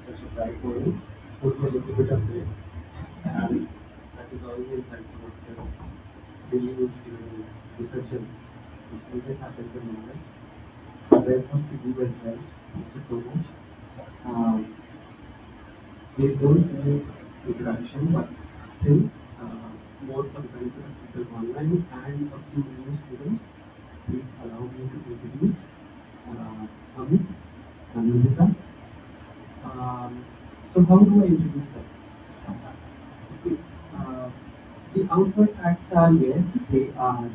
such a bright morning, put me a little bit of it, and that is always like really good during reception, which always happens in Mumbai. Welcome to you as well. Thank you so much. Um, Please don't need introduction, but still, more some benefit of people online and a few new students. Please allow me to introduce Amit, Anandita. So how do I introduce them? Okay. Uh, the outward facts are yes, they are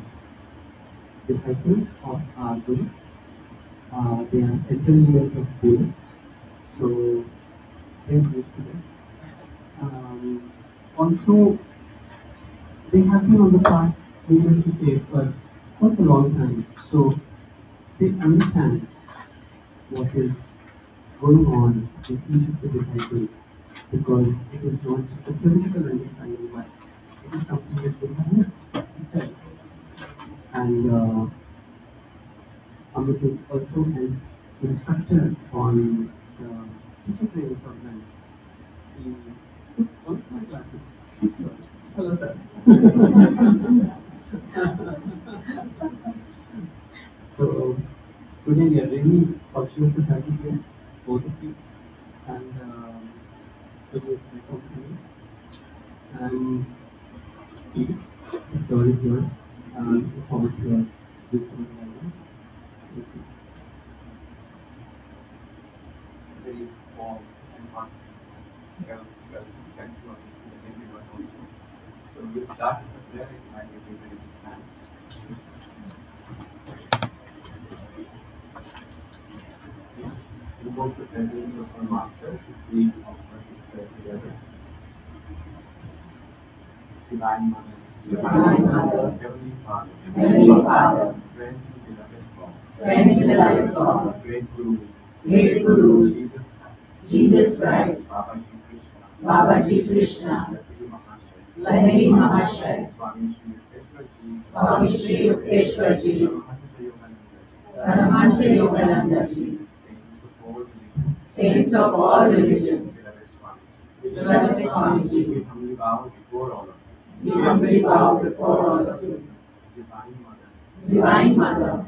disciples of our Guru. They are central leaders of Guru. So they are used to this. Also, they have been on the path, needless to say, for quite a long time. So they understand what is going on with each of the disciples because it is not just a theoretical understanding, but it is something that they have lived. And Amit is also an instructor on the teacher training program. He took one of my classes. So, hello, sir. So today we are really fortunate to have you here, both of you, and today it's my company. And please, the floor is yours. Look forward to your wisdom and guidance. Thank you. It's a very warm and heartfelt thank you and everyone also. So we'll start with the prayer and invite everybody to stand. Please invoke the presence of our Master as we offer this prayer together. Divine Mother, Divine Mother, Heavenly Father, Heavenly Father, friend and beloved God, friend beloved God, great Guru, great Gurus, Jesus Christ, Jesus Christ, Babaji Krishna, Babaji Krishna, Lahiri Lahiri Mahashaya, Mahashaya, Swami Shri Yukteswarji, Swami Shri Yukteswarji, Paramahansa Paramahansa Yogananda, Yoganandaji, saints of all religions, saints of all religions, beloved Swamiji, beloved Swamiji, we humbly bow before all of we humbly bow before all of you. you. Divine Mother, Divine Mother,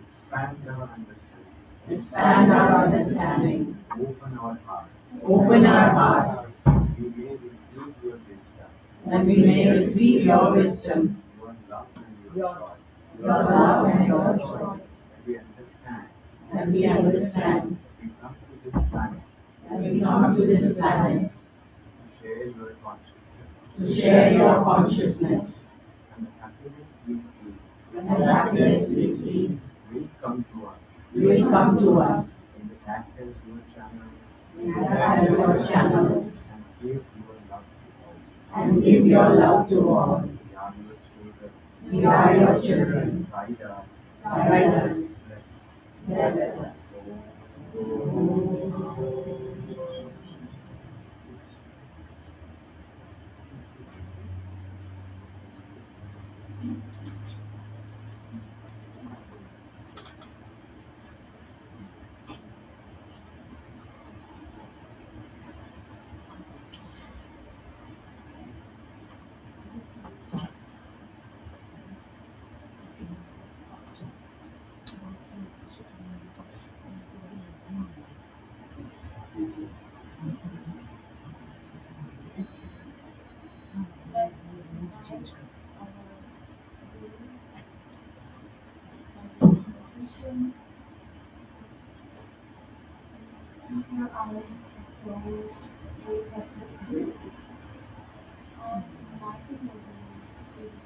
expand our understanding, expand our understanding, open our hearts, open our hearts, we may receive your wisdom, that we may receive your wisdom, your love and your joy, your love and your joy, that we understand that we understand we come to this planet that we come to this planet to share your consciousness, to share your consciousness, and the happiness we see and the happiness we see will come to us will come to us in the act as your channels as your channels and give your love to all. and give your love to all. We are your children. We are your children. Guide us. Guide us. Bless us. Bless us. Keep your eyes closed, gaze at the feet. Enlightened movements is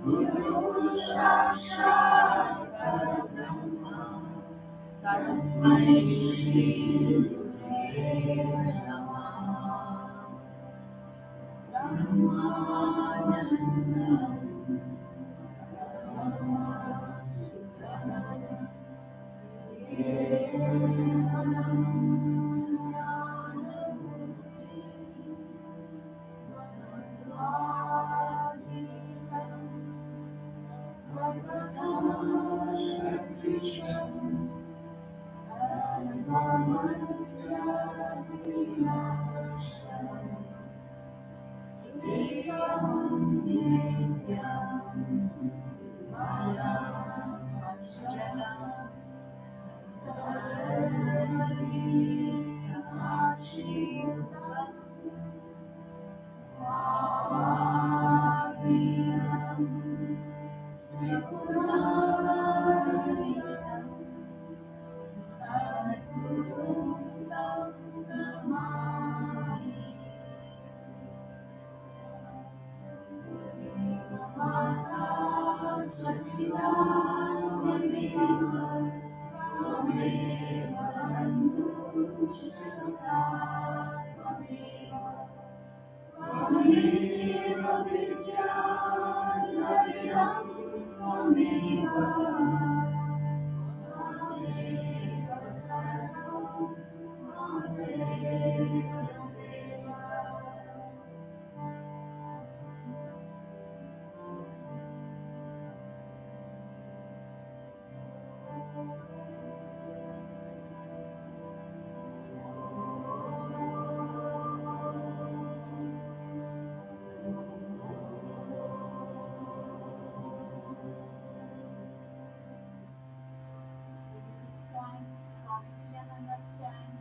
Guru Sakshat Parabrahma Tasmai Shri Gurave Namaha. Brahmanandam Brahmasudhanam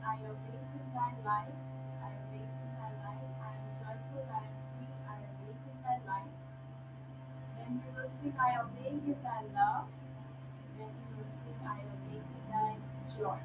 I awake in thy light, I awake in thy light, I am joyful, I am free, I awake in thy light. Then we will sing, I awake in thy love. Then we will sing, I awake in thy joy.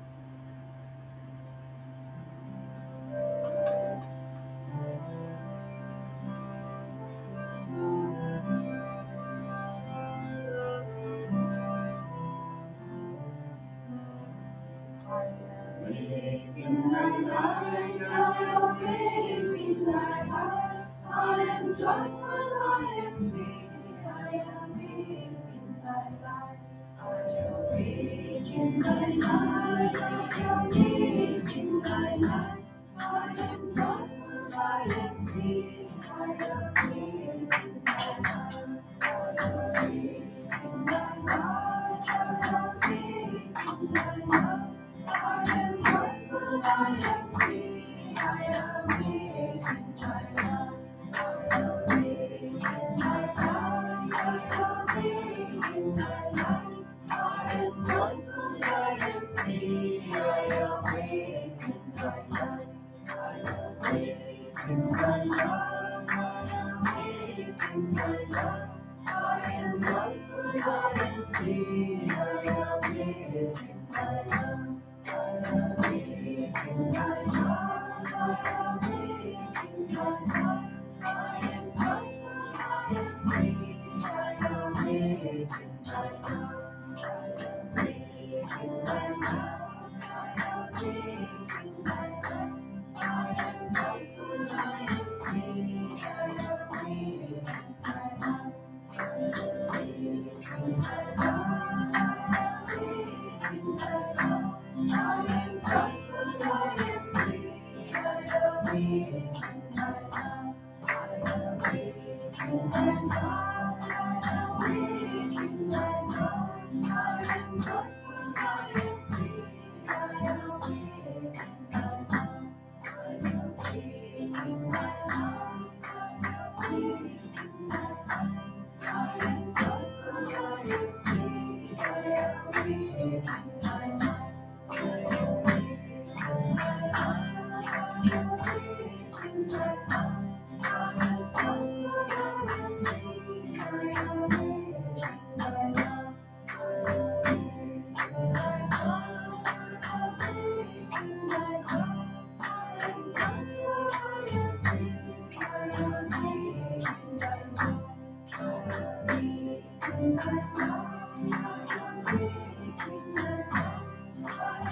Awake in thy light, I awake in thy light. I am joyful, I am free, I awake in thy light. I awake in thy light, I awake in thy light. I am joyful, I am free, I awake in thy light. I awake in thy light, I awake in thy light. I am joyful, I am free, I awake in thy light. I awake in thy light, I awake in thy light. I am joyful, I am free, I awake in thy light. I awake in thy light, I awake in thy light. I am joyful, I am free, I awake in thy light. I awake in thy light, I awake in thy light. I am joyful, I am free, I awake in thy light. I awake in thy light, I awake in thy light. I am joyful, I am free, I awake in thy light. I awake in thy light, I awake in thy light. I am joyful, I am free, I awake in thy light. I awake in thy light, I awake in thy light. I am joyful, I am free, I awake in thy light. I awake in thy light, I awake in thy light. I am joyful, I am free, I awake in thy light. I awake in thy light, I awake in thy light. I am joyful, I am free, I awake in thy light. I awake in thy light, I awake in thy light. I am joyful, I am free, I awake in thy light. I awake in thy light, I awake in thy light. I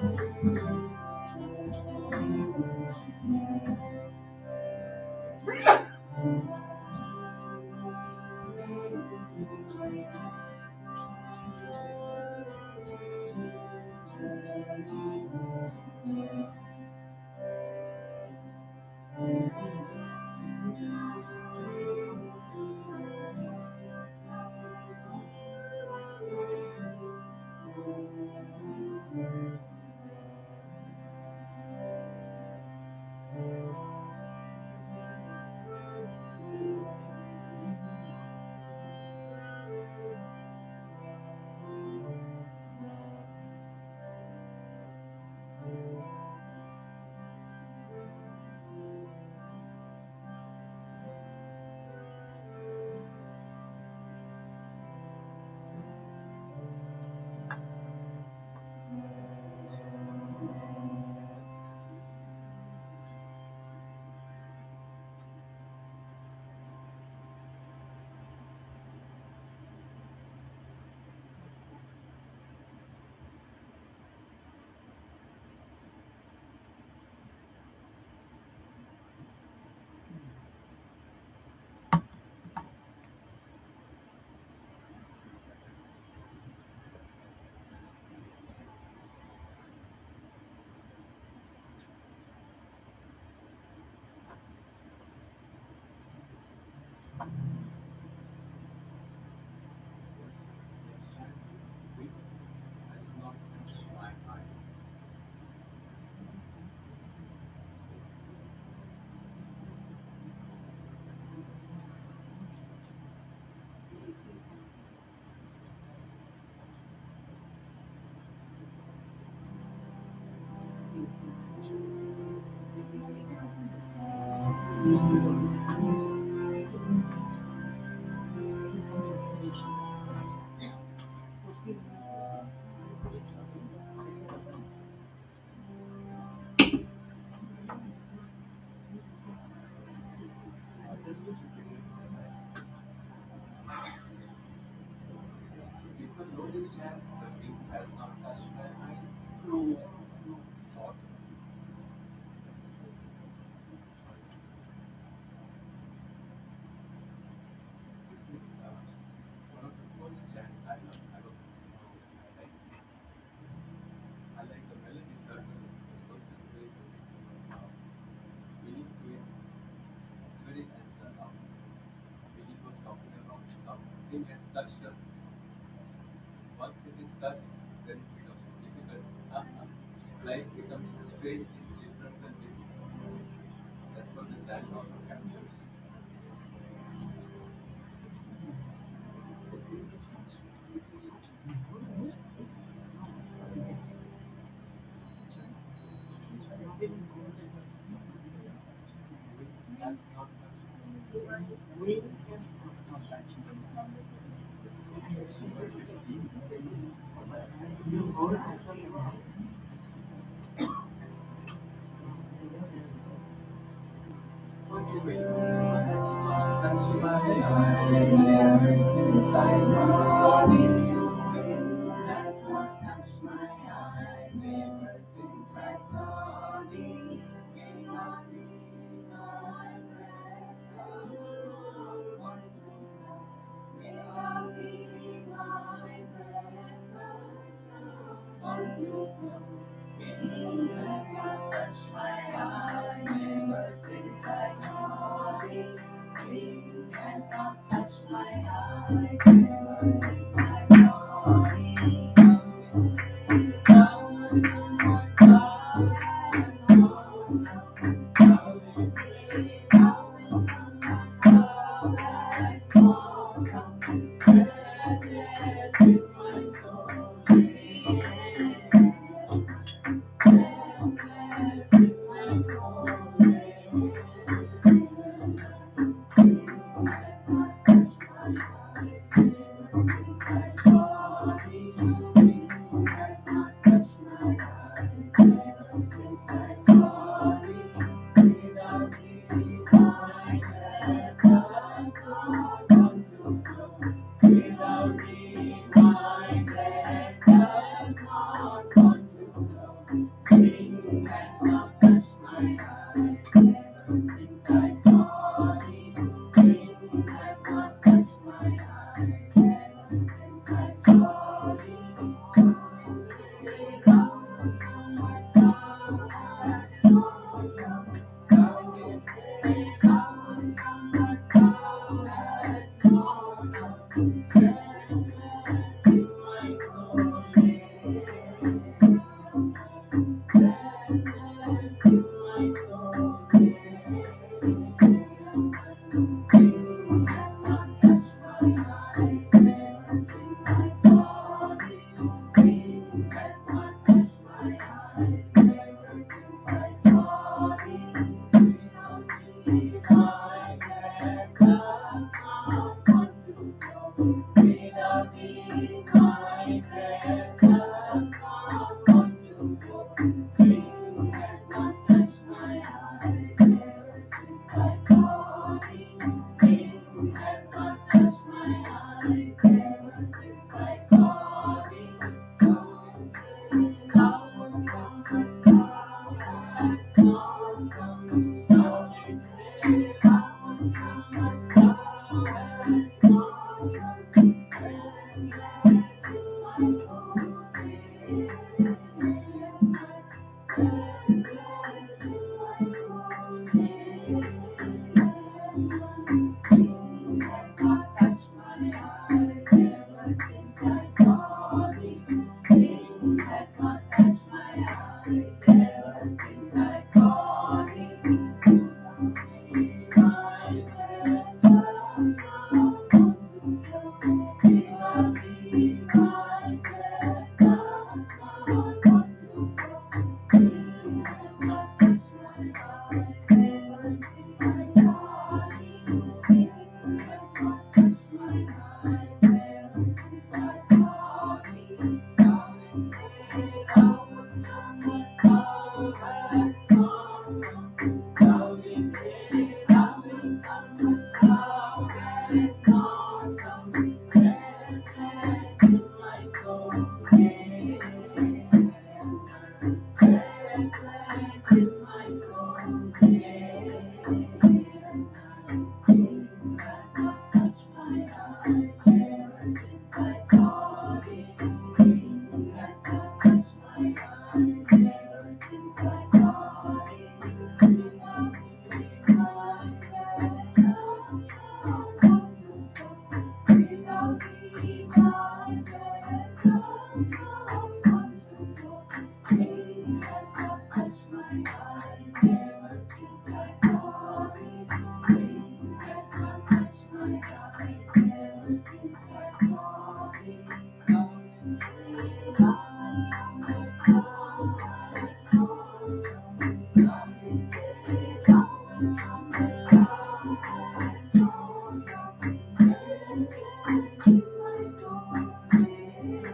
Next chant is wind has not touched my eyes. People know this chant, the wind has not touched my eyes. Sort. This is one of the first chants I love. I love this song. I like the melody certainly. The concentration, meaning to it. It's very nice. Billy was talking about something has touched us. Once it is touched, then it becomes difficult. Life becomes strange, it's different than before. That's what the child also captures. That's not Since I saw you, that's what touched my eyes. Ever since I saw thee, in my breath comes wonderful. Without thee, my breath comes wonderful. You has not touched my eyes. Ever since I saw thee, you has not touched my eyes. Ever since I saw thee, thou was someone thou hast known. Thou is here, thou is someone thou hast known. Yes, is my soul. Yes, is my soul. Since I saw thee, has not touched my eyes. Dream has not touched my eyes ever since I saw thee. Dream has not touched my eyes ever since I saw thee. Don't say thou was someone thou hast not come. Don't say thou was someone thou hast not come. Restless is my soul within. Restless is my soul within. Dream has not touched my eyes ever since I saw thee. Dream has not touched my eyes ever since I saw thee. My precious love, come to flow. Be my precious love, come to flow. Dream has not touched my eyes ever since I saw thee. Dream has not touched my eyes ever since I saw thee. Come and say thou wast someone thou hast not come. Come and say thou wast someone thou hast not come. Restless is my soul, restless is my soul, dream has not touched my eyes ever since I saw thee. Dream has not touched my eyes ever since I saw thee. Without thee, my precious love, come to flow. Without thee, my precious love, come to flow. Dream has not touched my eyes ever since I saw thee. Dream has not touched my eyes ever since I saw thee. Come and say thou hast someone thou hast not come. Come and say thou hast someone thou hast not come. Restless is my soul within.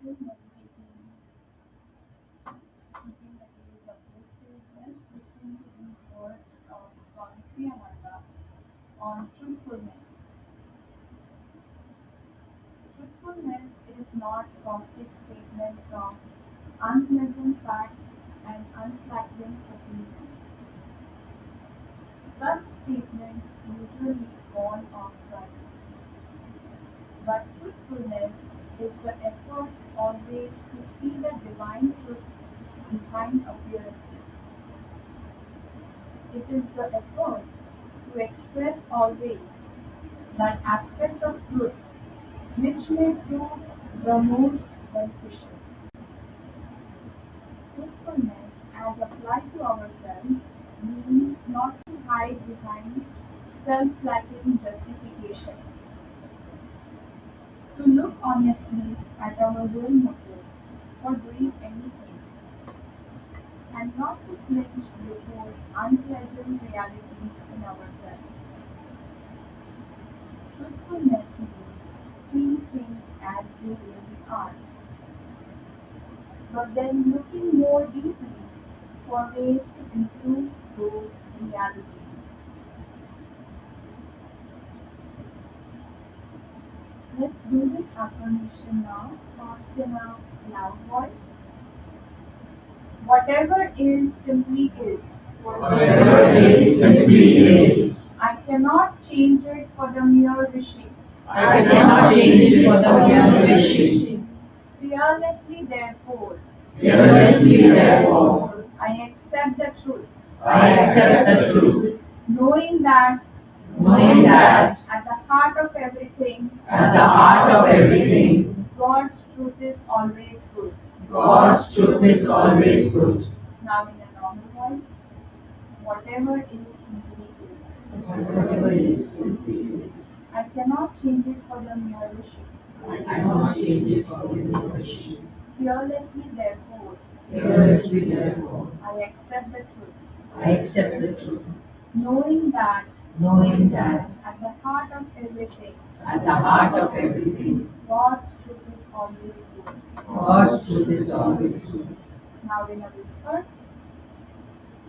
still meditating, keeping the gaze uplifted, let's listen to these words of Swami Ananda on truthfulness. Truthfulness is not caustic statements of unpleasant facts and unflattering opinions. Such statements usually born of pride. But truthfulness is the effort always to see the divine truth behind appearances. It is the effort to express always that aspect of truth which may prove the most beneficial. Truthfulness, as applied to ourselves, means not to hide behind self-flattering justifications, to look honestly at our real motives for doing anything, and not to flinch before unpleasant realities in ourselves. Truthfulness means seeing things as they really are, but then looking more deeply for ways to improve those realities. Let's do this affirmation now, fast in a loud voice. Whatever is simply is. Whatever is simply is. I cannot change it for the mere wishing. I cannot change it for the mere wishing. Fearlessly, therefore, Fearlessly, therefore, I accept the truth, I accept the truth, knowing that knowing that at the heart of everything, at the heart of everything, God's truth is always good. God's truth is always good. Now, in a normal voice, whatever is simply is. Whatever is simply is. I cannot change it for the mere wishing. I cannot change it for the mere wishing. Fearlessly, therefore, Fearlessly, therefore, I accept the truth, I accept the truth, knowing that knowing that at the heart of everything, at the heart of everything, God's truth is always good. God's truth is always good. Now, in a whisper,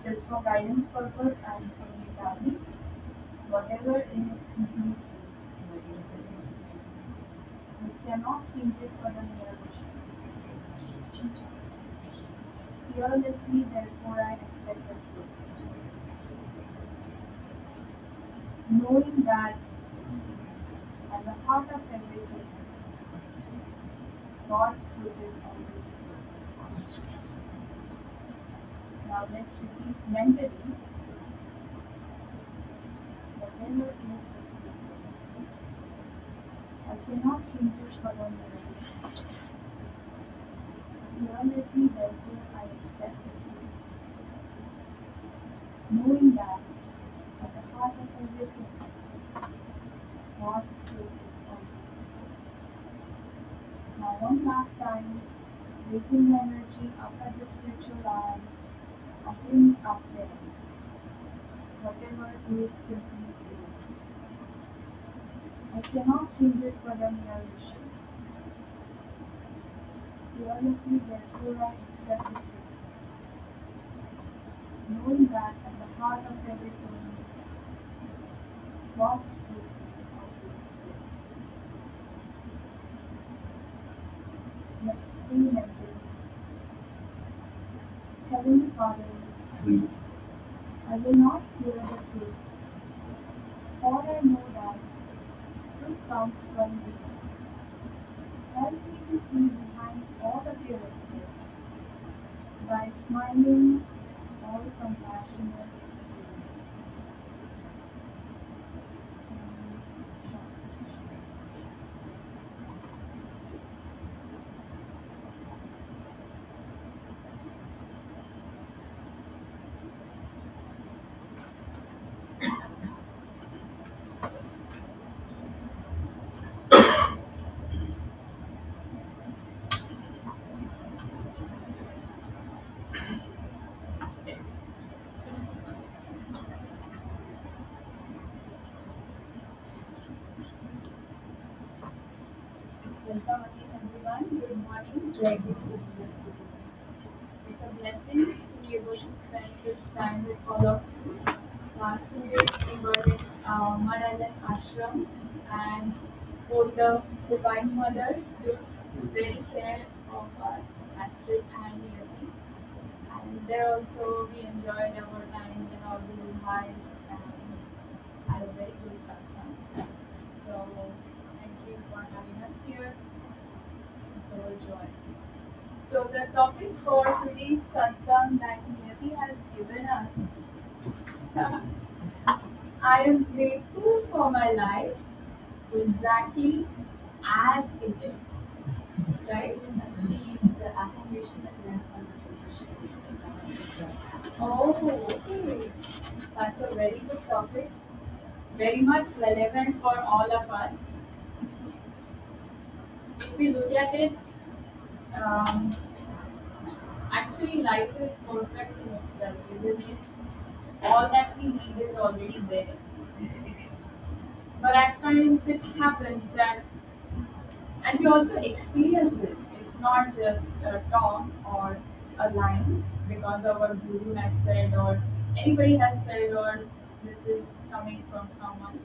just for guidance purpose, I am saying it loudly. Whatever is simply is. We cannot change it for the mere wishing. Fearlessly, therefore, I accept the truth, knowing that at the heart of everything, God's truth is always good. Now, let's repeat mentally. Whatever is simply is. I cannot change it for the mere wishing. Fearlessly, therefore, I accept the truth, knowing that at the heart of everything, God's truth is always good. Now, one last time, raising the energy up at the spiritual eye, offering it up there. Whatever is simply is. I cannot change it for the mere wishing. Fearlessly, therefore, I accept the truth, knowing that at the heart of everything, God's truth is always good. Let's pray mentally. Heavenly Father, I will not fear the truth, for I know that truth comes from you. Help me to see behind all appearances by smiling, all compassionate face. Welcome again, everyone. everyone. Good morning. Very good evening. It's a blessing to be able to spend this time with all of you. Last 2 days we were in Mud Island Ashram, and both the Divine Mothers took very care of us, Astrid and Nirvi. And there also we enjoyed our time in our Guru Mahais and had a very good satsang. So thank you for having us here. It's our joy. So the topic for today's satsang that Niyati has given us, I am grateful for my life exactly as it is. Right? The affirmation that we ask on the tradition. Oh, okay. That's a very good topic. Very much relevant for all of us. If we look at it, um, actually life is perfect in itself, isn't it? All that we need is already there. But at times it happens that, and we also experience this. It's not just a talk or a line because our guru has said, or anybody has said, or this is coming from someone.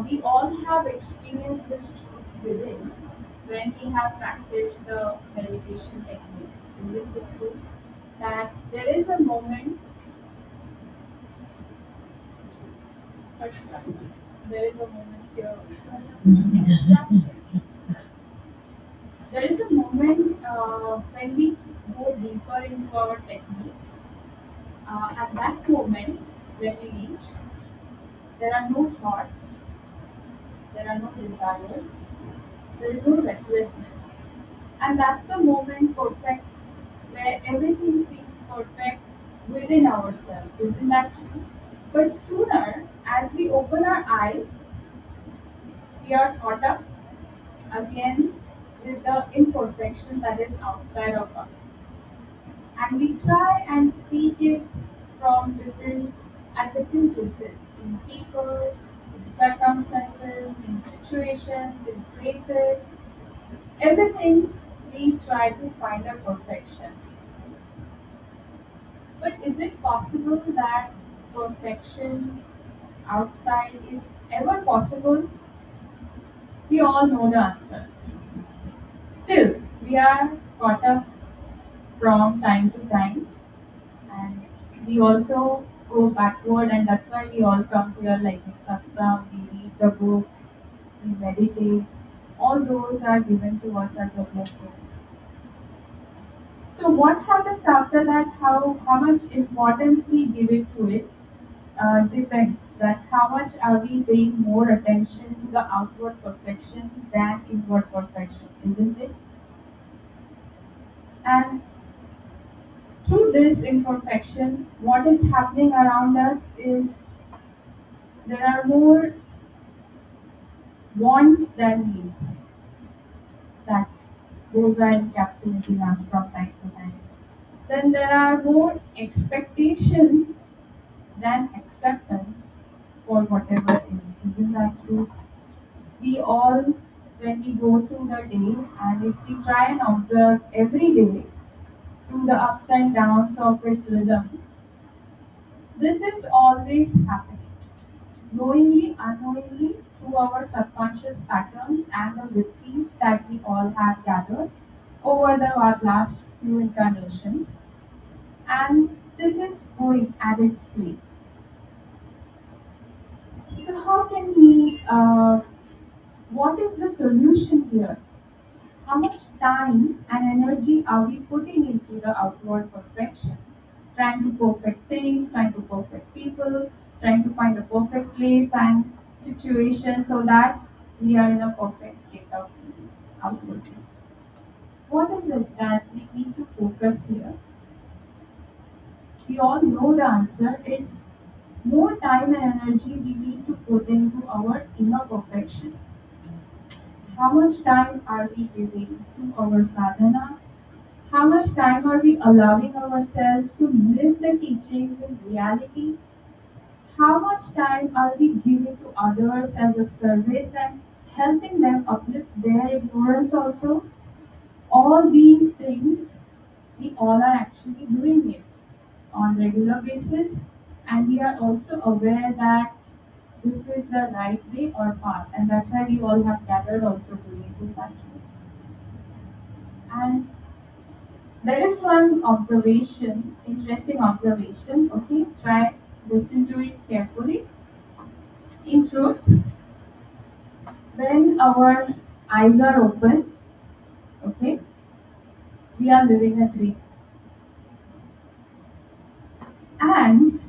We all have experienced this truth within when we have practiced the meditation techniques. Is it the truth that there is a moment, there is a moment here. There is a moment when we go deeper into our techniques. At that moment, when we reach, there are no thoughts, there are no desires, there is no restlessness. And that's the moment perfect where everything seems perfect within ourselves. Isn't that true? But sooner, as we open our eyes, we are caught up again with the imperfection that is outside of us. And we try and seek it from different at different places, in people, in circumstances, in situations, in places, everything we try to find a perfection. But is it possible that perfection outside is ever possible? We all know the answer. Still, we are caught up from time to time, and we also go backward, and that's why we all come here like in satsang, we read the books, we meditate. All those are given to us as a blessing. So what happens after that? How much importance we give it to it depends. That how much are we paying more attention to the outward perfection than inward perfection, isn't it? And through this imperfection, what is happening around us is there are more wants than needs that those are encapsulating us from time to time. Then there are more expectations than acceptance for whatever is. Isn't that true? We all, when we go through the day, and if we try and observe every day through the ups and downs of its rhythm, this is always happening. Knowingly, unknowingly, through our subconscious patterns and the victories that we all have gathered over the last few incarnations, and this is going at its play. So, how can we? What is the solution here? How much time and energy are we putting into the outward perfection? Trying to perfect things, trying to perfect people, trying to find the perfect place and situation so that we are in a perfect state of output. What is it that we need to focus here? We all know the answer. It's more time and energy we need to put into our inner perfection. How much time are we giving to our sadhana? How much time are we allowing ourselves to live the teachings in reality? How much time are we giving to others as a service? And helping them uplift their ignorance also. All these things, we all are actually doing it on regular basis, and we are also aware that this is the right way or path, and that's why we all have gathered also to reason that way. And there is one observation, interesting observation. Okay, try listen to it carefully. In truth, when our eyes are open, okay, we are living a dream. And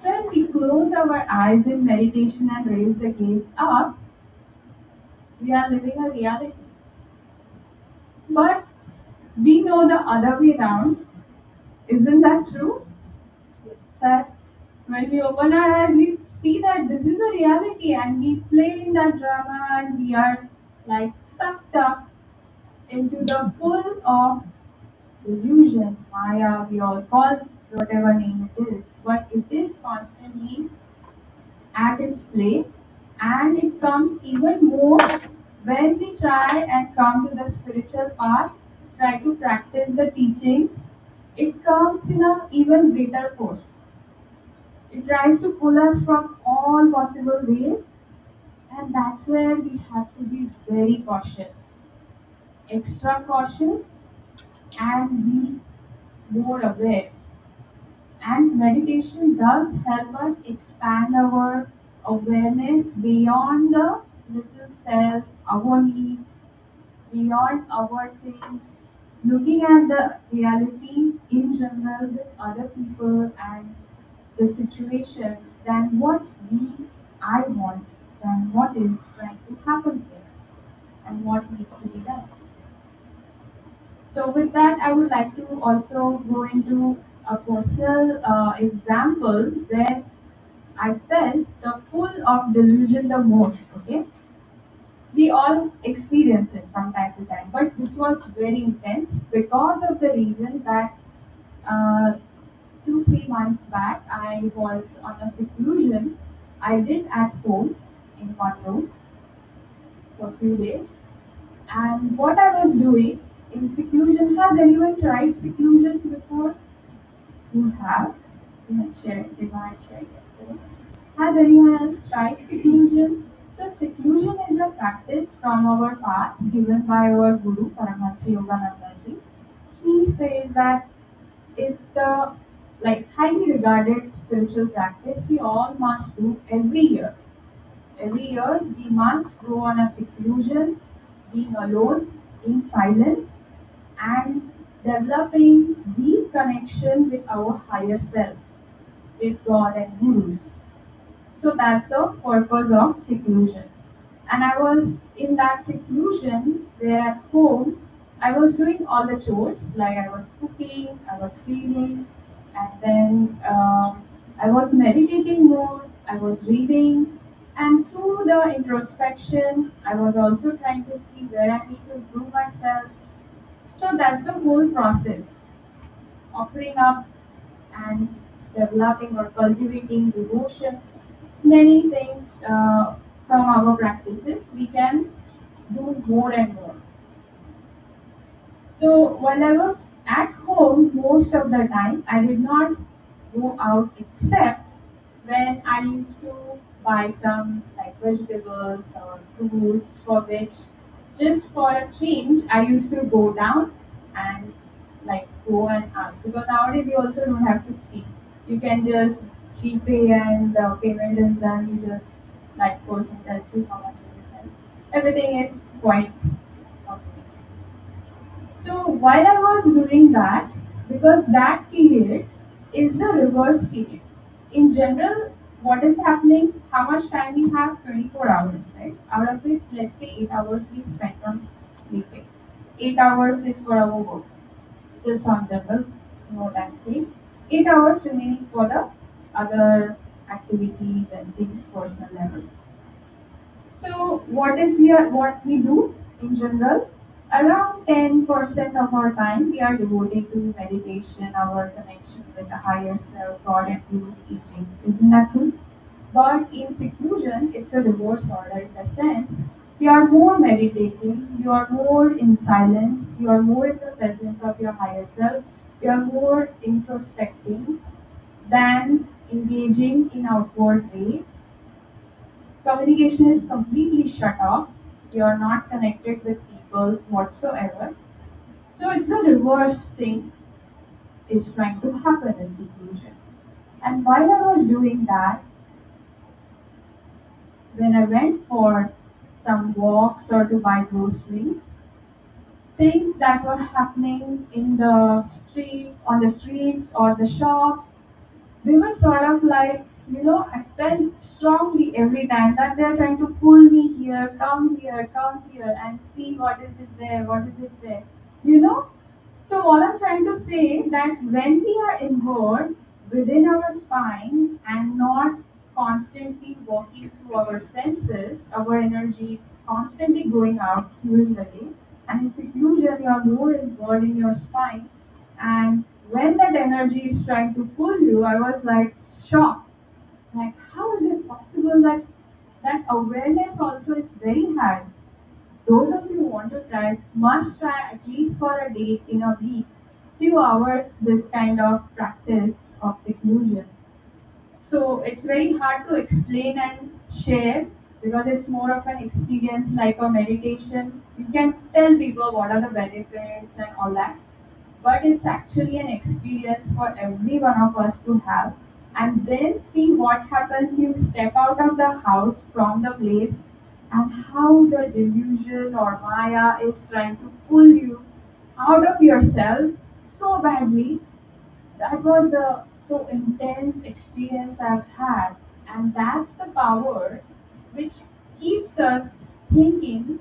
when we close our eyes in meditation and raise the gaze up, we are living a reality. But we know the other way around. Isn't that true? That when we open our eyes, we see that this is a reality and we play in that drama and we are like sucked up into the full of illusion, Maya, we all call whatever name it is, but it is constantly at its play, and it comes even more when we try and come to the spiritual path, try to practice the teachings. It comes in a even greater force. It tries to pull us from all possible ways, and that's where we have to be very cautious, extra cautious, and be more aware. And meditation does help us expand our awareness beyond the little self, our needs, beyond our things, looking at the reality in general with other people and the situations than what I want, than what is trying to happen here and what needs to be done. So with that, I would like to also go into a personal example where I felt the pull of delusion the most. Okay, we all experience it from time to time, but this was very intense because of the reason that uh, 2 3 months back I was on a seclusion. I did at home in one room for a few days, and what I was doing in seclusion. Has anyone tried seclusion before? You have. You had shared. Divine shared yesterday. Has anyone else tried seclusion? So seclusion is a practice from our path given by our Guru Paramahansa Yogananda ji. He says that is the like highly regarded spiritual practice we all must do every year. Every year we must go on a seclusion, being alone in silence and developing deep connection with our higher self, with God and gurus. So that's the purpose of seclusion. And I was in that seclusion where at home I was doing all the chores, like I was cooking, I was cleaning, and then I was meditating more, I was reading, and through the introspection, I was also trying to see where I need to improve myself. So that's the whole process, offering up and developing or cultivating devotion. Many things from our practices we can do more and more. So while I was at home most of the time, I did not go out except when I used to buy some like vegetables or fruits for which just for a change I used to go down and like go and ask, because nowadays you also don't have to speak. You can just GPay and the payment is done. You just like person tells you how much it is. Everything is quite okay. So while I was doing that, because that period is the reverse period. In general, what is happening, how much time we have? 24 hours, right? Out of which, let's say 8 hours we spend on sleeping. 8 hours is for our work. Just on general note I'm saying. 8 hours remaining for the other activities and things personal level. So what we do in general? Around 10% of our time we are devoting to meditation, our connection with the higher self, God and Guru's teaching. Isn't that true? But in seclusion, it's a reverse order in the sense. You are more meditating, you are more in silence, you are more in the presence of your higher self, you are more introspecting than engaging in outward way. Communication is completely shut off. You are not connected with people whatsoever. So it's the reverse thing is trying to happen in seclusion. And while I was doing that, when I went for some walks or to buy groceries, things that were happening in the street, on the streets or the shops, they were sort of like, I felt strongly every time that they're trying to pull me here, come here, and see what is it there, what is it there, you know? So, all I'm trying to say that when we are inward within our spine and not constantly walking through our senses, our energy is constantly going out during the day, and in seclusion, you are more inward in your spine, and when that energy is trying to pull you, I was like shocked. Like, how is it possible that that awareness also is very hard? Those of you who want to try must try at least for a day in a week, few hours this kind of practice of seclusion. So it's very hard to explain and share because it's more of an experience like a meditation. You can tell people what are the benefits and all that, but it's actually an experience for every one of us to have. And then see what happens. You step out of the house from the place, and how the delusion or Maya is trying to pull you out of yourself so badly. That was a so intense experience I've had, and that's the power which keeps us thinking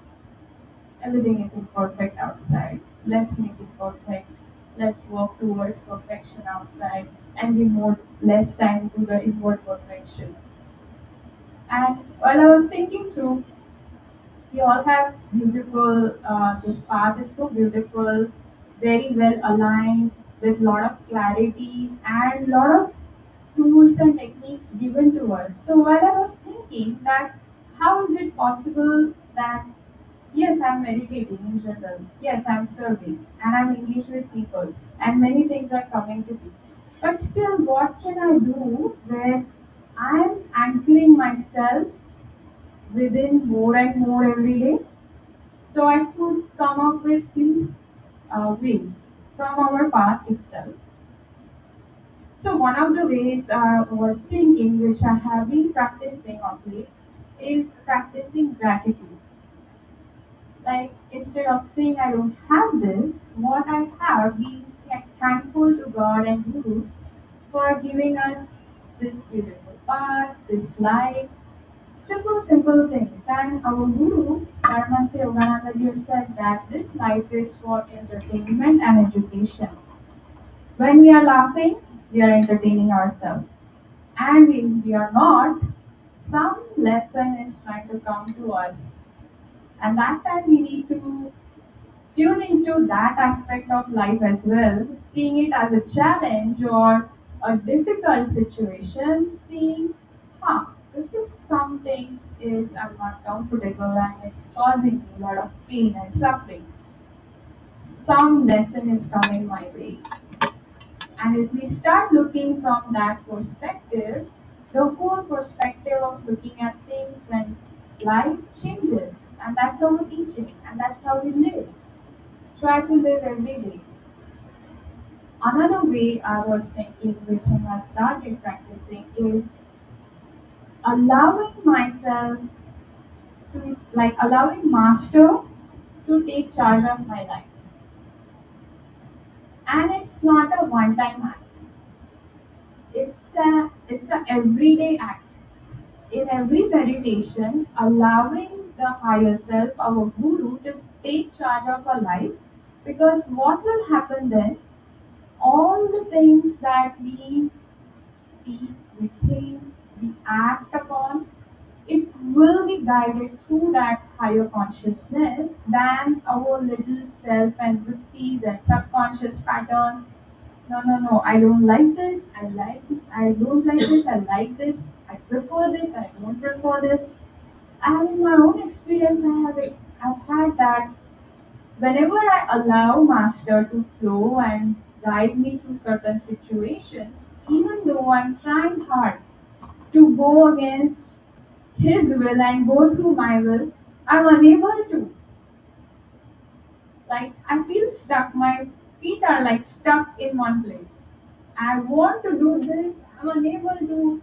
everything is imperfect outside. Let's make it perfect. Let's work towards perfection outside and give more less time to the inward perfection. And while I was thinking through, we all have beautiful. This path is so beautiful, very well aligned with lot of clarity and lot of tools and techniques given to us. So while I was thinking that how is it possible that yes, I'm meditating in general. Yes, I'm serving and I'm engaged with people and many things are coming to me. But still, what can I do where I'm anchoring myself within more and more every day? So I could come up with few ways from our path itself. So one of the ways I was thinking, which I have been practicing of late, is practicing gratitude. Like instead of saying I don't have this, what I have, being thankful to God and Gurus for giving us this beautiful path, this life, simple things. And our Guru, Dharma Yogananda ji said that this life is for entertainment and education. When we are laughing, we are entertaining ourselves. And when we are not, some lesson is trying to come to us. And that time we need to tune into that aspect of life as well, seeing it as a challenge or a difficult situation, seeing, this is something is I'm not comfortable and it's causing me a lot of pain and suffering. Some lesson is coming my way. And if we start looking from that perspective, the whole perspective of looking at things when life changes. And that's our teaching, and that's how we live. Try to live every day. Another way I was thinking, which I have started practicing, is allowing myself to, like, allowing Master to take charge of my life. And it's not a one-time act. It's a everyday act. In every meditation, allowing the higher self, our guru, to take charge of our life. Because what will happen then? All the things that we speak, we think, we act upon, it will be guided through that higher consciousness than our little self and vrittis and subconscious patterns. No, no, no, I don't like this, I don't like this, I like this, I prefer this, I don't prefer this. And in my own experience, I've had that whenever I allow Master to flow and guide me through certain situations, even though I'm trying hard to go against his will and go through my will, I'm unable to. Like, I feel stuck. My feet are like stuck in one place. I want to do this, I'm unable to.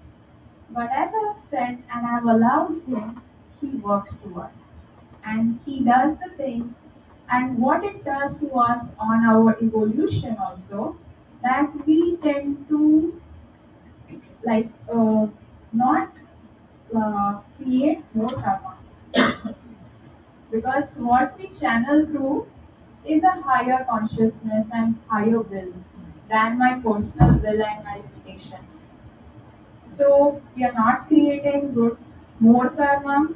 But as I've said and I've allowed him, he works to us. And he does the things and what it does to us on our evolution also, that we tend to like not create more karma, because what we channel through is a higher consciousness and higher will than my personal will and my limitations. So we are not creating good more karma,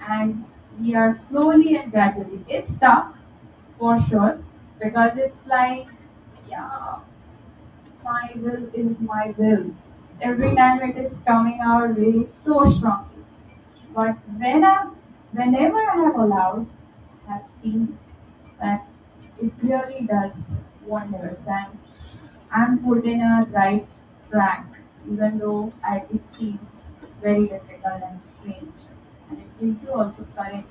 and we are slowly and gradually. It's tough for sure, because it's like, yeah, my will is my will. Every time it is coming our way so strongly. But whenever I have allowed, I have seen that it really does wonders, and I'm put in a right track, even though it seems very difficult and strange. And it gives you also courage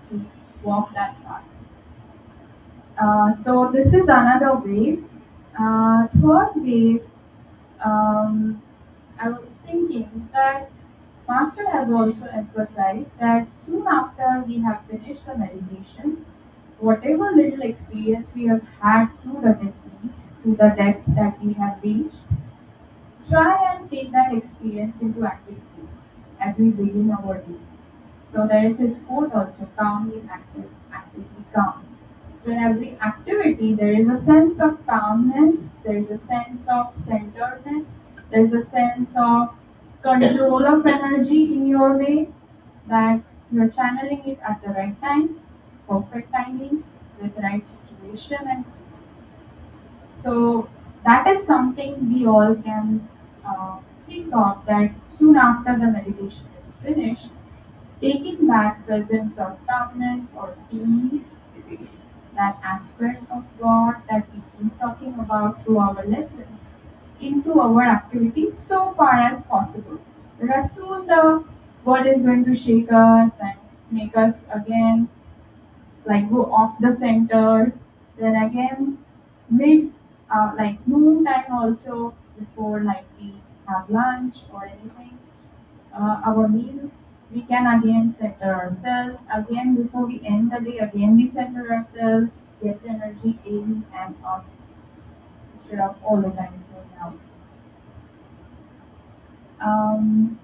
to walk that path. So this is another wave. Third wave, um, I was thinking that Master has also emphasized that soon after we have finished the meditation, whatever little experience we have had through the techniques, through the depth that we have reached, try and take that experience into activities as we begin our day. So there is this quote also, calmly active, actively calm. So in every activity, there is a sense of calmness, there is a sense of centeredness, there is a sense of control of energy in your way, that you're channeling it at the right time, perfect timing, with right situation, and so that is something we all can think of, that soon after the meditation is finished, taking that presence of calmness or peace, that aspect of God that we keep talking about through our lessons, into our activities so far as possible. Because soon the world is going to shake us and make us again like go off the center. Then again, mid like noon time also, before like we have lunch or anything, our meal, we can again center ourselves. Again, before we end the day, again we center ourselves, get energy in and out instead of all the time going out. Um,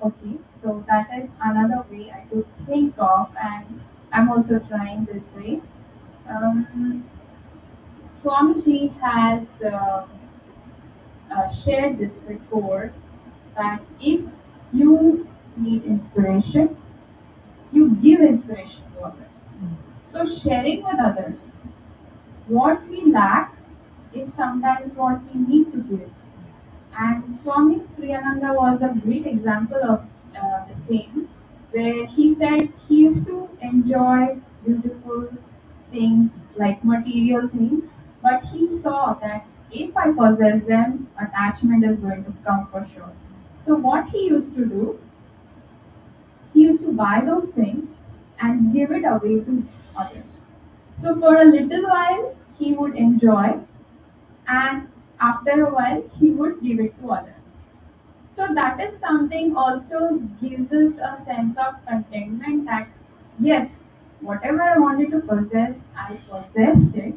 okay, so that is another way I could think of, and I'm also trying this way. Um, Swamiji has shared this before, that if you need inspiration, you give inspiration to others. So, sharing with others what we lack is sometimes what we need to give. And Swami Priyananda was a great example of the same, where he said he used to enjoy beautiful things like material things, but he saw that if I possess them, attachment is going to come for sure. So, what he used to do, he used to buy those things and give it away to others. So, for a little while, he would enjoy, and after a while, he would give it to others. So that is something also gives us a sense of contentment, that yes, whatever I wanted to possess, I possessed it,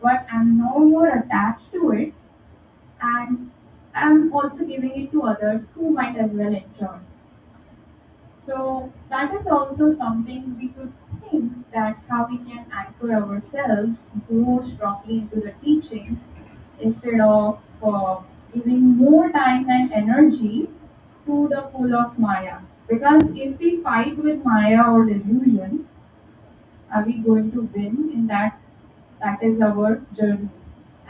but I'm no more attached to it, and I'm also giving it to others who might as well enjoy. So that is also something we could think, that how we can anchor ourselves more strongly into the teachings instead of giving more time and energy to the pull of Maya. Because if we fight with Maya or delusion, are we going to win in that? That is our journey.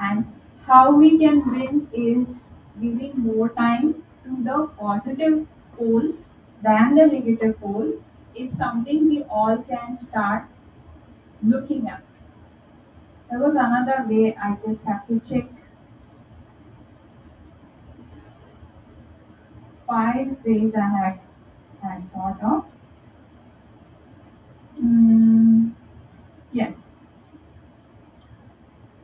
And how we can win is giving more time to the positive pole, than the negative pole is something we all can start looking at. There was another way I just have to check 5 ways I had thought of. Mm, yes.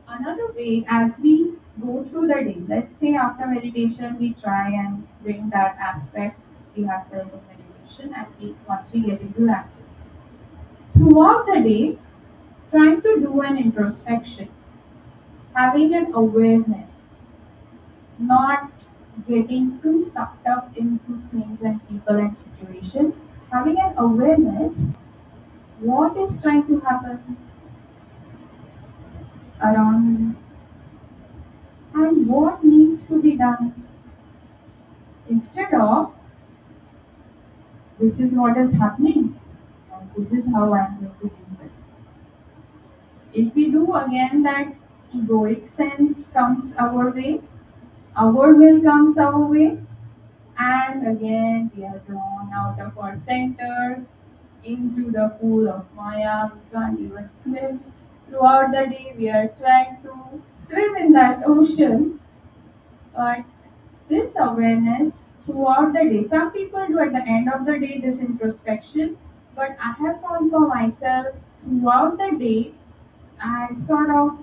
Another way as we go through the day, let's say after meditation we try and bring that aspect we have felt in meditation and once we get into that. Throughout the day, trying to do an introspection, having an awareness, not getting too sucked up into things and people and situations, having an awareness what is trying to happen around me and what needs to be done instead of this is what is happening and this is how I'm going to deal with it. If we do again that egoic sense comes our way, our will comes our way, and again we are drawn out of our center into the pool of Maya. We can't even swim. Throughout the day, we are trying to swim in that ocean, but this awareness throughout the day, some people do at the end of the day this introspection, but I have found for myself throughout the day, I sort of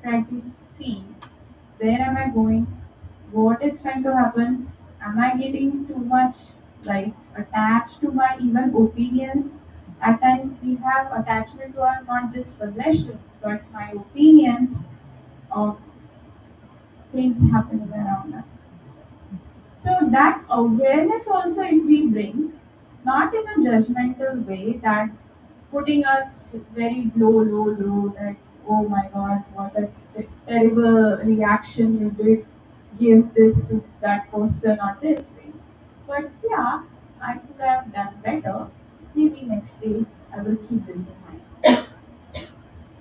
try to see where am I going, what is trying to happen, am I getting too much like attached to my even opinions. At times we have attachment to our not just possessions but my opinions of things happening around us. So that awareness also if we bring, not in a judgmental way that putting us very low that oh my god what a terrible reaction you did give this to that person or this way. But yeah, I could have done better. Maybe next day I will keep this in mind.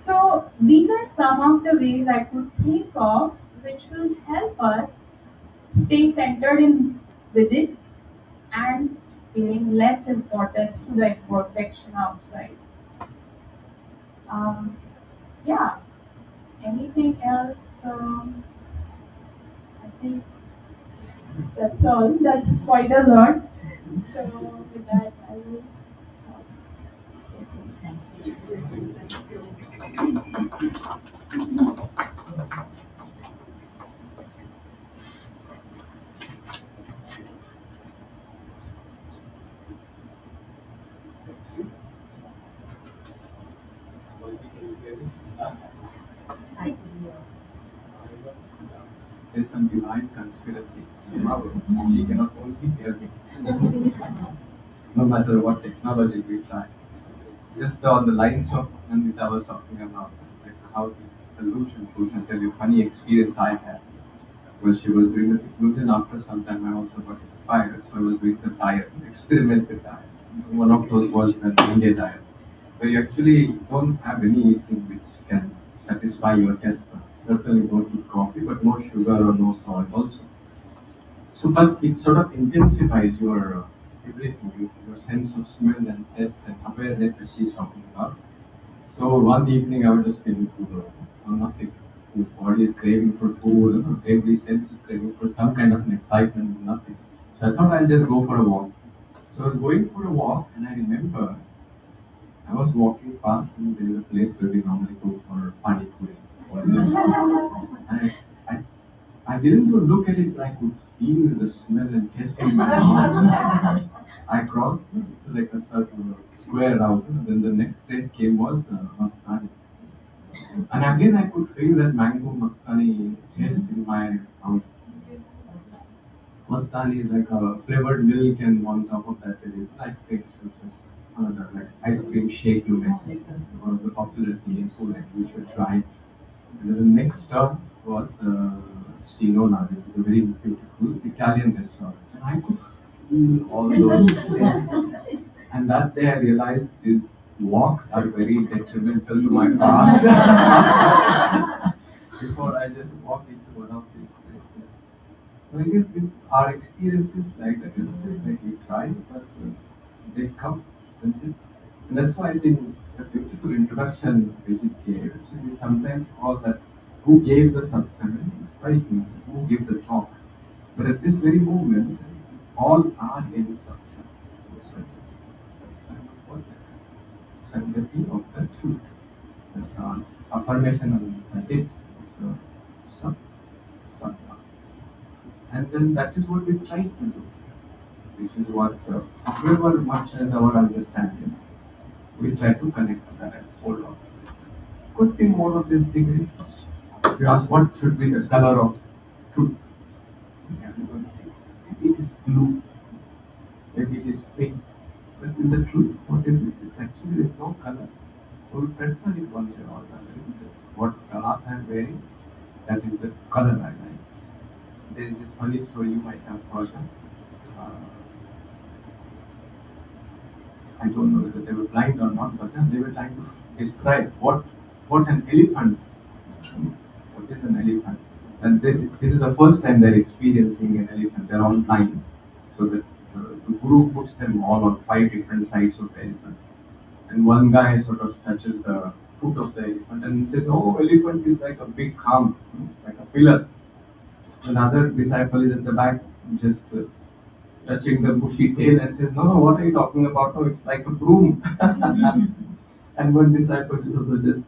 So these are some of the ways I could think of which will help us stay centered in within and giving less importance to the imperfection outside. Um, yeah, anything else? I think that's all. That's quite a lot. So with that, I will. Worli, can you hear me? There's some divine conspiracy. Somehow she cannot only hear me, no matter what technology we try. Just on the lines of Anandita was talking about, like how the illusion tools and tell you funny experience I had. Well, she was doing the seclusion. After some time, I also got inspired, so I was doing the diet, experimental diet. One of those was the India diet, where you actually don't have anything which can satisfy your taste bud. Certainly don't eat coffee, but no sugar or no salt also. So, but it sort of intensifies your everything, your sense of smell and taste and awareness that she's talking about. So one evening I was just feeling food or nothing. The body is craving for food, every sense is craving for some kind of an excitement, nothing. So I thought I'll just go for a walk. So I was going for a walk and I remember I was walking past and there is a place where we normally go for pani puri. And I didn't even look at it, but I could feel the smell and taste in my mouth. I crossed, it's like a circle, square out. Then the next place came was Mastani. And again, I could feel that mango mastani taste in my mouth. Mastani is like a flavored milk, and on top of that, there is ice cream. So just another like ice cream shake, you may say. One of the popular Indian food, like you should try. And then the next stop was Sinona, which is a very beautiful Italian restaurant. And I could feel all those tastes. And that day I realized these walks are very detrimental to my past. Before I just walk into one of these places. So I guess our experiences like that, like we try, but they come, isn't it? And that's why I think the beautiful introduction which it gave, so we sometimes call that who gave the satsang, it's right, who gave the talk. But at this very moment, all are in satsang. So satsang is what? Sangati of the truth. That's our affirmation on it. So, sat, sattva. And then that is what we try to do, which is what, however much as our understanding, we try to connect to that and hold on. Could be more of this degree. If you ask what should be the color of truth, everyone say maybe it is blue, maybe it is pink. But in the truth, what is it? It's actually there's no color. We would prefer it one way or the other. What colors I am wearing, that is the color I like. There is this funny story you might have heard. Uh, I don't know whether they were blind or not, but then they were trying to describe what an elephant. What is an elephant? And this is the first time they're experiencing an elephant. They're all blind, so that the guru puts them all on 5 different sides of the elephant, and one guy sort of touches the foot of the elephant and he says, "Oh, elephant is like a big arm, like a pillar." Another disciple is at the back, just touching the bushy tail and says, "No, no, what are you talking about? No, it's like a broom." And one disciple is also just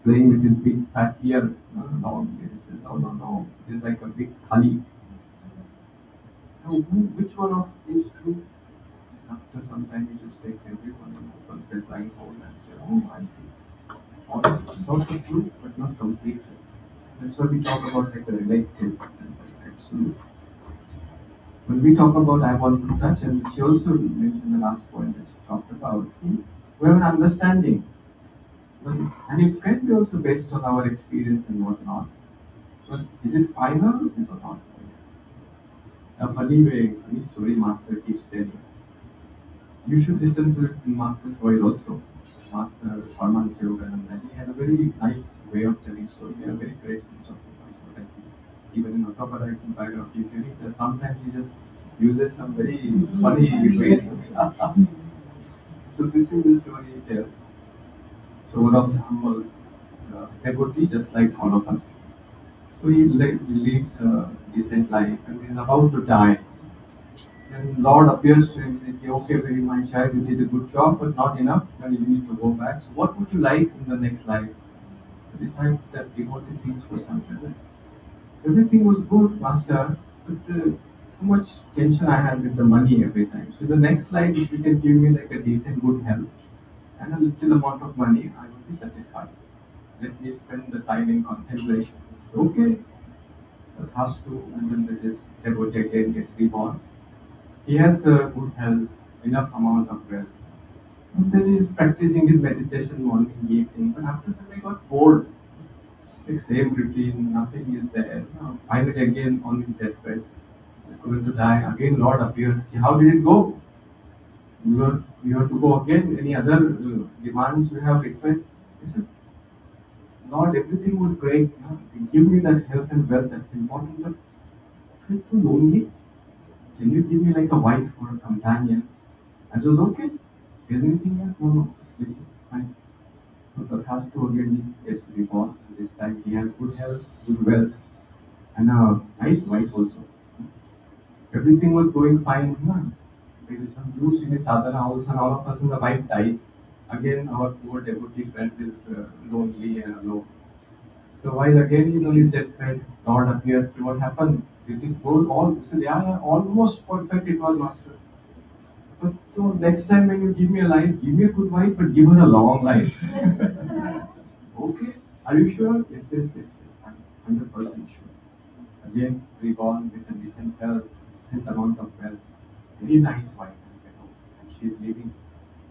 playing with his big fat ear. No, no, no. He says, "No, no, no. It's like a big thali." Now, which one of these two? After some time, he just takes everyone and opens their blindfold and says, "Oh, I see. All sorts of true, but not completely." That's why we talk about like a relative and absolute. When we talk about I want to touch, and she also mentioned the last point that she talked about, we have an understanding. And it can be also based on our experience and whatnot. But is it final or not? A funny way, funny story master keeps telling. You should listen to it in Master's voice also. Master Harman Yogananda, he had a very nice way of telling stories. He had a very great sense of humor. But I think even in autobiographical biography, if you read that, sometimes he just uses some very funny ways. So this is the story he tells. So one of the humble devotee, just like all of us. So he leads a decent life and is about to die. Then Lord appears to him and says, "Okay, very my child, you did a good job, but not enough, and you need to go back. So what would you like in the next life?" So decide that devotee thinks for some time. Everything was good, master, but too much tension I had with the money every time. So the next life, if you can give me like a decent good health and a little amount of money, I will be satisfied. Let me spend the time in contemplation. Okay, that has to, and then this devotee again gets reborn. He has good health, enough amount of wealth. And then he's practicing his meditation morning, evening. But after some, I got bored. Like same routine, nothing is there. Finally, again on his deathbed, he's going to die. Again, Lord appears. How did it go? You have to go again. Any other demands you have, requests? He said, Lord, everything was great. Give me that health and wealth. That's important. But I feel too lonely. Can you give me like a wife or a companion? I was okay. Is anything else? No, no. This is fine. So that has to again gets reborn. This time he has good health, good wealth, and a nice wife also. Everything was going fine. There is some juice in his sadhana house, and all of a sudden the wife dies. Again, our poor devotee friend is lonely and alone. So while again he's on his deathbed, Lord appears. What happened? Did it go all? So yeah, yeah, almost perfect it was, master. But so next time when you give me a life, give me a good wife, but give her a long life. Okay, are you sure? Yes, yes, yes, yes. I'm 100% sure. Again, reborn with a decent health, decent amount of wealth, very nice wife, and she's living.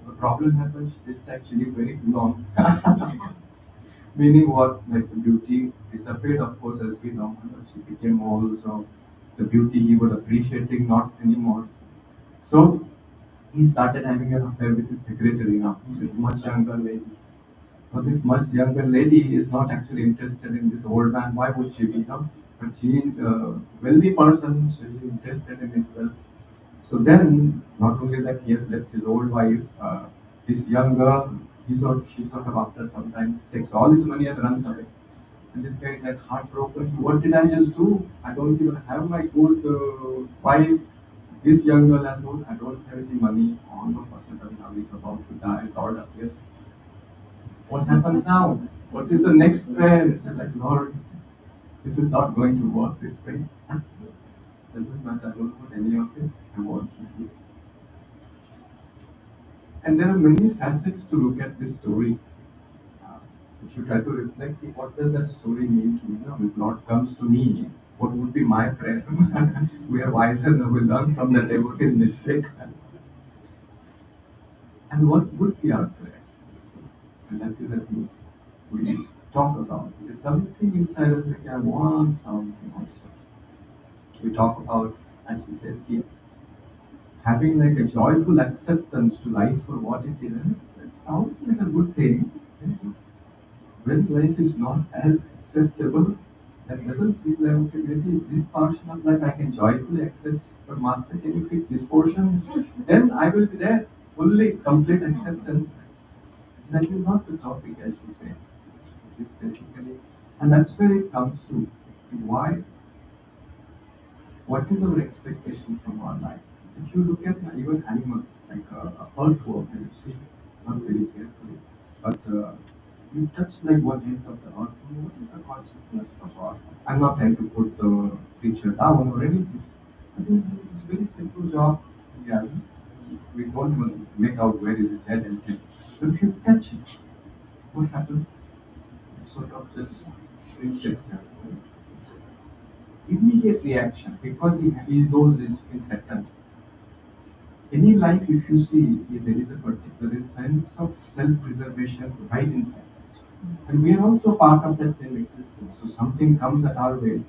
The problem happens this time she lived very long. Meaning what? Like the beauty disappeared, of course, as we know. She became also the beauty he was appreciating not anymore. So he started having an affair with his secretary now, with a much younger lady. Now this much younger lady is not actually interested in this old man. Why would she be? but she is a wealthy person, so she's interested in his wealth. So then, not only that, he has left his old wife, this young girl, she sort of after some time takes all his money and runs away. And this guy is like heartbroken. What did I just do? I don't even have my good wife. This young girl has no, I don't have any money. All of a sudden now he's about to die. Lord appears. What happens now? What is the next prayer? It's like, Lord, this is not going to work this way. Doesn't matter, I don't want any of it. I want you. And there are many facets to look at this story. Uh, if you try to reflect, what does that story mean to me? Now, if Lord comes to me, what would be my prayer? We are wiser now, we learn from that devotee's mistake. And what would be our prayer? And that is that we talk about. There's something inside us like I want something also. We talk about, as he says here, having like a joyful acceptance to life for what it is. And that sounds like a good thing. When life is not as acceptable, that doesn't seem like okay, maybe this portion of life I can joyfully accept, but Master, can you fix this portion? Then I will be there, fully complete acceptance. That is not the topic, as she said. It is basically, and that's where it comes to. Why? What is our expectation from our life? If you look at even animals, like a earthworm, and you see, not very carefully, but you touch like one end of the earthworm, what is the consciousness of earth? I'm not trying to put the creature down or anything. But this is a very simple job. Yeah, we don't even make out where is its head and tail. But if you touch it, what happens? It sort of just shrinks itself. It's immediate reaction because he knows it's been threatened. Any life, if you see, there is a particular sense of self-preservation right inside. And we are also part of that same existence. So something comes at our ways.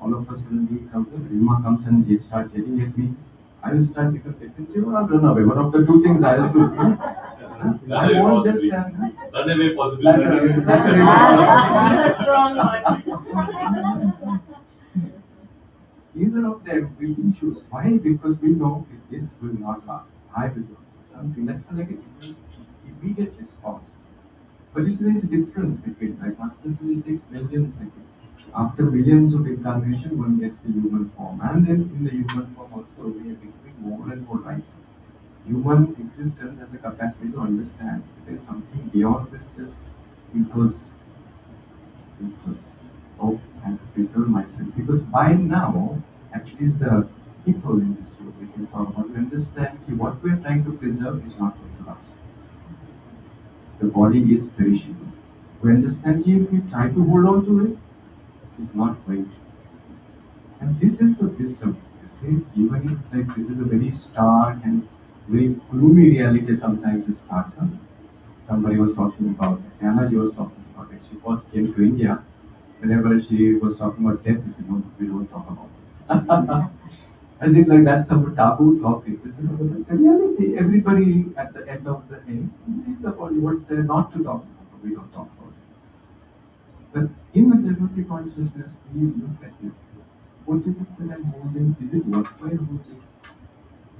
All of a sudden, Rima comes and he starts yelling at me. I will start become defensive or I'll run away. One of the two things I'll do. I won't just stand. Run away possibly. That is Strong one. Either of them we will choose. Why? Because we know this will not last. I will do something. That's like an immediate response. But you see, there is a difference between, like Master said, it takes millions. Like after millions of incarnation, one gets the human form, and then in the human form also, we are becoming more and more right. Human existence has a capacity to understand there is something beyond this just impulse. Impulse. Oh, I have to preserve myself because by now, at least the people in this room, we can talk about, we understand that what we are trying to preserve is not going to last. The body is perishable. We understand if we try to hold on to it, it is not going to. And this is the wisdom. You see, even if like this is a very stark and very gloomy reality sometimes it starts. Huh? Somebody was talking about it. Ananda was talking about it. She first came to India. Whenever she was talking about death, we said, no, we don't talk about it. As if like that's some taboo topic. We said, no, but it's a reality. Everybody at the end of the day, leave the body. What's there not to talk about? We don't talk about it. But in the devotee consciousness, we look at it. What is it that I'm holding? Is it worthwhile holding?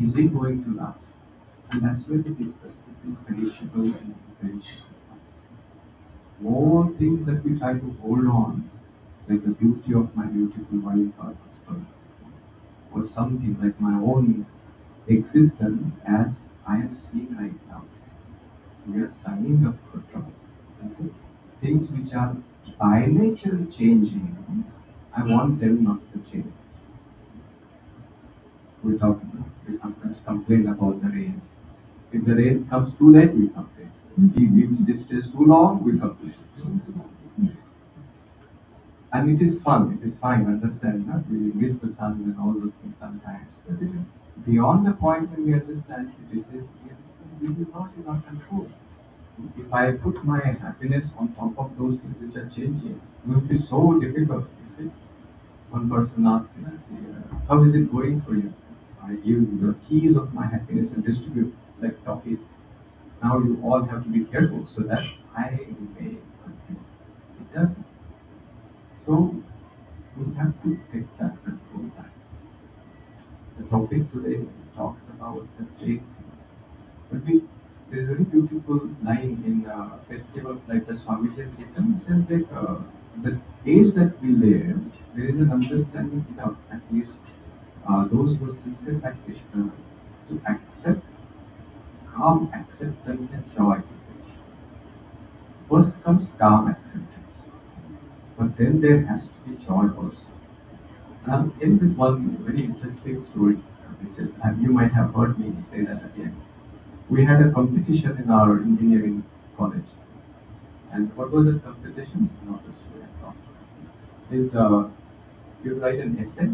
Is it going to last? And that's where the difference between perishable and imperishable comes. More things that we try to hold on, like the beauty of my beautiful wife or husband, or something like my own existence as I am seeing right now. We are signing up for trouble. So things which are by nature changing, I want them not to change. We sometimes complain about the rains. If the rain comes too late, we complain. If it stays too long, we complain. And it is fun, it is fine, understand that we miss the sun and all those things sometimes. But beyond the point when we understand this is not in our control. If I put my happiness on top of those things which are changing, it will be so difficult. You see, one person asked me, how is it going for you? I give the keys of my happiness and distribute like toffees. Now you all have to be careful so that I may continue. It doesn't. So We have to take that control back. The topic today talks about the same thing. But there is a very beautiful line in festival like the Swamiji's Gita. It says that the age that we live, there is an understanding enough, at least those who are sincere like Krishna, to accept calm acceptance and joy. He says. First comes calm acceptance, but then there has to be joy also. And I'll end with one very interesting story. This is, and you might have heard me say that again. We had a competition in our engineering college. And what was that competition? Not the story I thought. Is you write an essay,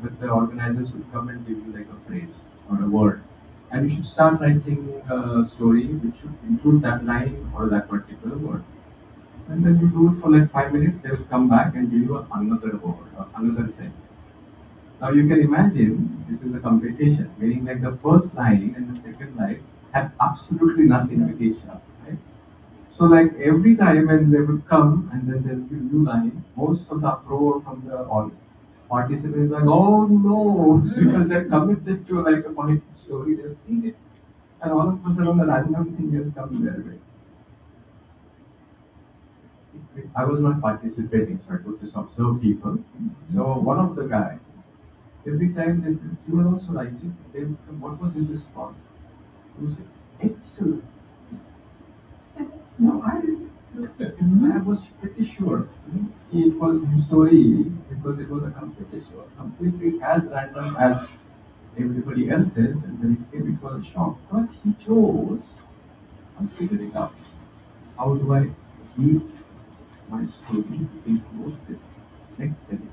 but the organizers would come and give you like a phrase or a word. And you should start writing a story which should include that line or that particular word. And then you do it for like 5 minutes, they will come back and give you another word or another sentence. Now you can imagine this is a competition, meaning like the first line and the second line have absolutely nothing with each other, right? So like every time when they would come and then they'll give new line, most of the uproar from the all participants like, oh no, because they're committed to like a point story, they've seen it. And all of a sudden the random thing has come their way. I was not participating, so I could just observe people. So one of the guy, every time they said, you were also writing, then what was his response? He would say, excellent. No, I was pretty sure it was his story because it was a competition. It was completely as random as everybody else's, and when it came, it was a shock. But he chose and figured it out. How do I keep my story to include this next element?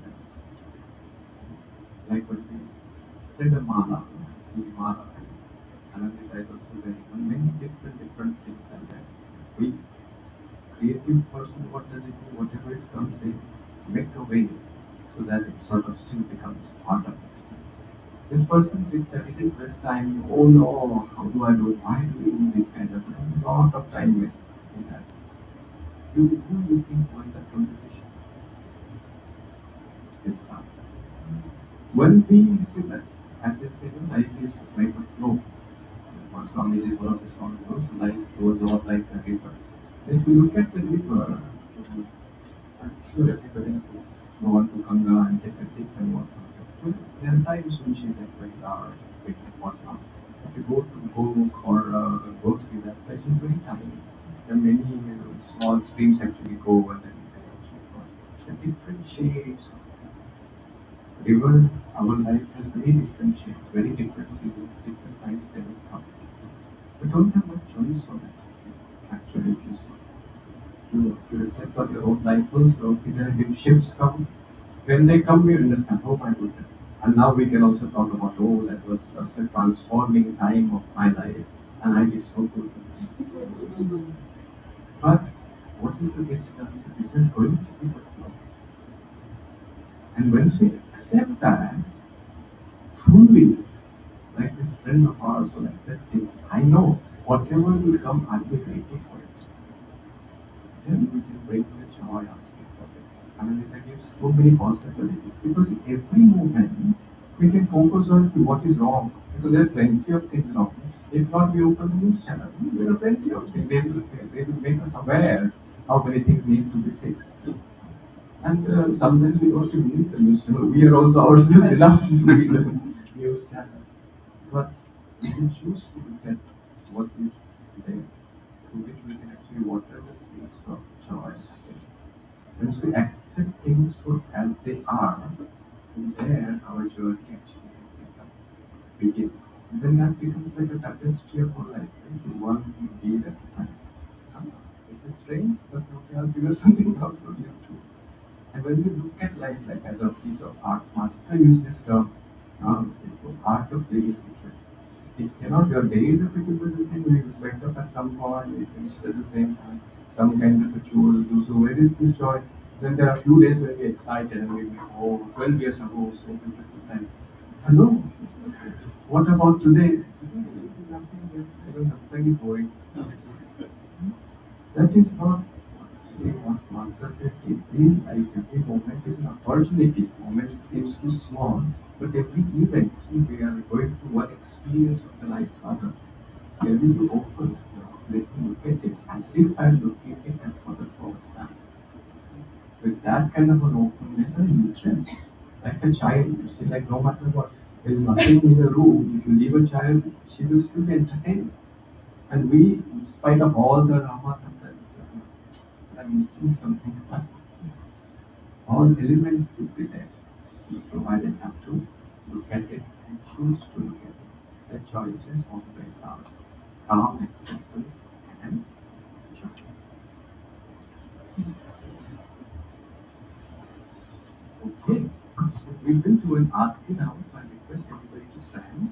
Like when we did a mala, see mala, and Anandita is also very many different things and then we creative person what does it do? Whatever it comes they make a way so that it sort of still becomes part of it. This person did that it is waste time, oh no, how do I do it? Why do we do this kind of thing? A lot of time waste in that. Who you think won the competition? This time. When we see that, as they say, life is like a flow. Or Swamiji is one of the songs goes, life goes on like a river. If you look at the river, I'm sure everybody has gone to Ganga and take a dip and whatnot. So there are times when she like very large, big and whatnot. If you go to Gomukh or Gotri, that side is very tiny. There are many small streams actually go and then they actually go. There are different shades of river. Our life has very different shades, very different seasons, different times they will come. We don't have much choice on it, actually, if you see. You reflect on your own life also, if ships come, when they come, you understand, oh my goodness. And now we can also talk about, oh, that was such a transforming time of my life, and I did so good. But what is the wisdom? This is going to be the flow. And once we accept that fully, like this friend of ours will accept it, I know whatever will come, I'll be grateful for it. Then we can bring the joy aspect of it. I mean, it gives so many possibilities because every moment we can focus on what is wrong because there are plenty of things wrong. If not, we open the news channel. There are plenty of things. They will make us aware how many things need to be fixed. And sometimes we don't even need the news channel. We are also ourselves enough to read the news channel. But we can choose to look at what is there through which we can actually water the seeds of joy and happiness. Once we accept things for as they are, from there our journey actually can begin. And then that becomes like a tapestry of our life. Right? So one deed at a time. Ah, this is strange, but okay, I'll figure something out for you too. And when we look at life like as a piece of art, Master used this term, art of living, he said. It cannot, your days are pretty much the same. We wake up at some point, we finish at the same time, some kind of rituals do. So where is this joy? Then there are few days when we're excited and we go, oh, 12 years ago, so beautiful time. Hello, what about today? Today, nothing else. Even Satsang is boring. That is not. Master says every life, every moment is an opportunity. Moment seems too small, but every event, see, we are going through one experience of the life other. Can we be open? Let me look at it as if I'm looking at it for the first time. With that kind of an openness and interest, like a child, you see, like no matter what, there's nothing in the room. If you leave a child, she will still be entertained. And we, in spite of all the drama, sometimes I'm missing something, but all elements could be there. You provided have to look at it and choose to look at it. The choice is always ours. Calm acceptance and joy. Okay, so we will do an arti now, so I request everybody to stand.